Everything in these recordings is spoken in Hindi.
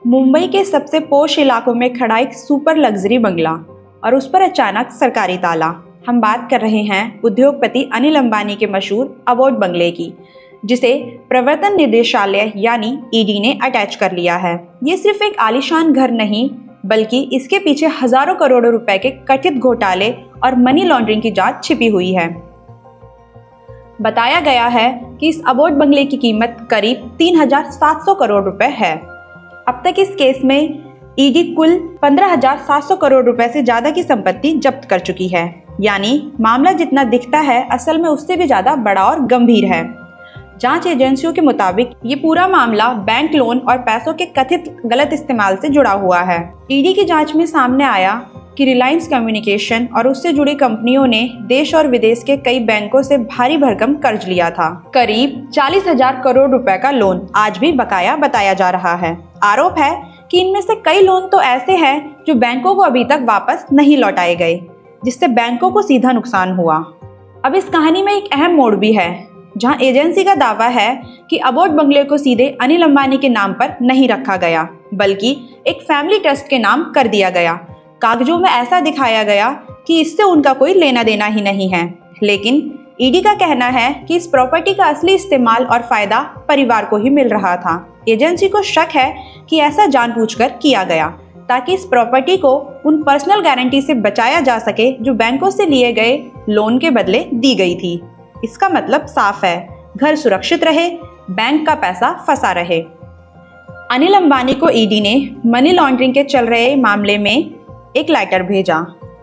मुंबई के सबसे पोश इलाकों में खड़ा एक सुपर लग्जरी बंगला और उस पर अचानक सरकारी ताला। हम बात कर रहे हैं उद्योगपति अनिल अंबानी के मशहूर अबोड बंगले की, जिसे प्रवर्तन निदेशालय यानी ईडी ने अटैच कर लिया है। ये सिर्फ एक आलीशान घर नहीं, बल्कि इसके पीछे हजारों करोड़ों रुपए के कथित घोटाले और मनी लॉन्ड्रिंग की जांच छिपी हुई है। बताया गया है कि इस अबोड बंगले की कीमत करीब 3,700 करोड़ रुपए है। अब तक इस केस में ईडी कुल 15,700 करोड़ रुपए से ज्यादा की संपत्ति जब्त कर चुकी है। यानी मामला जितना दिखता है असल में उससे भी ज्यादा बड़ा और गंभीर है। जांच एजेंसियों के मुताबिक ये पूरा मामला बैंक लोन और पैसों के कथित गलत इस्तेमाल से जुड़ा हुआ है। ईडी की जांच में सामने आया कि रिलायंस कम्युनिकेशन और उससे जुड़ी कंपनियों ने देश और विदेश के कई बैंकों से भारी भरकम कर्ज लिया था। करीब 40,000 करोड़ रुपए का लोन आज भी बकाया बताया जा रहा है। आरोप है कि इनमें से कई लोन तो ऐसे हैं जो बैंकों को अभी तक वापस नहीं लौटाए गए, जिससे बैंकों को सीधा नुकसान हुआ। अब इस कहानी में एक अहम मोड़ भी है, जहां एजेंसी का दावा है कि अबोड बंगले को सीधे अनिल अंबानी के नाम पर नहीं रखा गया, बल्कि एक फैमिली ट्रस्ट के नाम कर दिया गया। कागजों में ऐसा दिखाया गया कि इससे उनका कोई लेना देना ही नहीं है। लेकिन ईडी का कहना है कि इस प्रॉपर्टी का असली इस्तेमाल और फायदा परिवार को ही मिल रहा था। एजेंसी को शक है कि ऐसा जानबूझकर किया गया ताकि इस प्रॉपर्टी को उन पर्सनल गारंटी से बचाया जा सके जो बैंकों से लिए गए लोन के बदले दी गई थी। इसका मतलब साफ है, घर सुरक्षित रहे, बैंक का पैसा फंसा रहे। अनिल अंबानी को ईडी ने मनी लॉन्ड्रिंग के चल रहे मामले में एक लेटर भेजा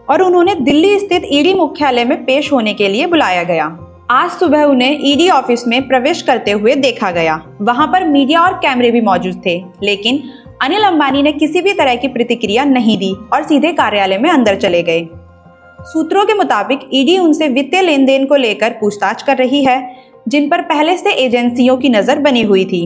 और उन्होंने दिल्ली स्थित ईडी मुख्यालय में पेश होने के लिए बुलाया गया। आज सुबह उन्हें ईडी ऑफिस में प्रवेश करते हुए देखा गया। वहां पर मीडिया और कैमरे भी मौजूद थे, लेकिन अनिल अंबानी ने किसी भी तरह की प्रतिक्रिया नहीं दी और सीधे कार्यालय में अंदर चले गए। सूत्रों के मुताबिक ईडी उनसे वित्तीय लेन देन को लेकर पूछताछ कर रही है, जिन पर पहले से एजेंसियों की नजर बनी हुई थी।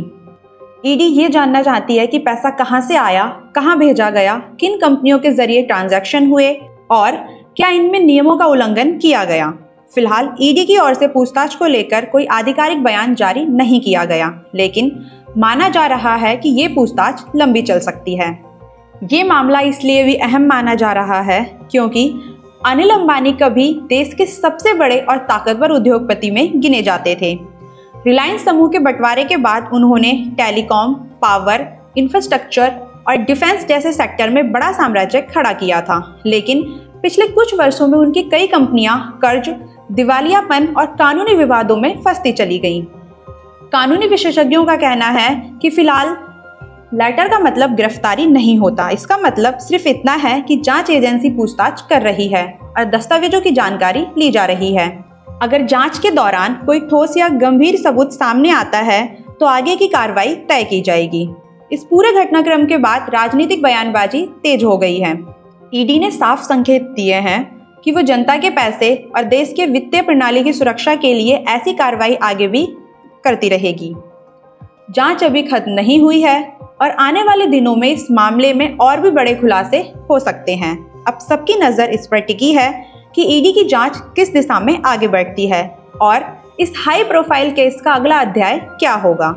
ईडी ये जानना चाहती है कि पैसा कहां से आया, कहां भेजा गया, किन कंपनियों के जरिए ट्रांजैक्शन हुए और क्या इनमें नियमों का उल्लंघन किया गया। फिलहाल ईडी की ओर से पूछताछ को लेकर कोई आधिकारिक बयान जारी नहीं किया गया, लेकिन माना जा रहा है कि ये पूछताछ लंबी चल सकती है। ये मामला इसलिए भी अहम माना जा रहा है क्योंकि अनिल अंबानी कभी देश के सबसे बड़े और ताकतवर उद्योगपति में गिने जाते थे। रिलायंस समूह के बंटवारे के बाद उन्होंने टेलीकॉम, पावर, इंफ्रास्ट्रक्चर और डिफेंस जैसे सेक्टर में बड़ा साम्राज्य खड़ा किया था। लेकिन पिछले कुछ वर्षों में उनकी कई कंपनियां कर्ज, दिवालियापन और कानूनी विवादों में फंसती चली गईं। कानूनी विशेषज्ञों का कहना है कि फिलहाल लेटर का मतलब गिरफ्तारी नहीं होता। इसका मतलब सिर्फ इतना है कि जांच एजेंसी पूछताछ कर रही है और दस्तावेजों की जानकारी ली जा रही है। अगर जांच के दौरान कोई ठोस या गंभीर सबूत सामने आता है तो आगे की कार्रवाई तय की जाएगी। इस पूरे घटनाक्रम के बाद राजनीतिक बयानबाजी तेज हो गई है। ईडी ने साफ संकेत दिए हैं कि वो जनता के पैसे और देश के वित्तीय प्रणाली की सुरक्षा के लिए ऐसी कार्रवाई आगे भी करती रहेगी। जांच अभी खत्म नहीं हुई है और आने वाले दिनों में इस मामले में और भी बड़े खुलासे हो सकते हैं। अब सबकी नज़र इस पर टिकी है कि ईडी की जांच किस दिशा में आगे बढ़ती है और इस हाई प्रोफाइल केस का अगला अध्याय क्या होगा।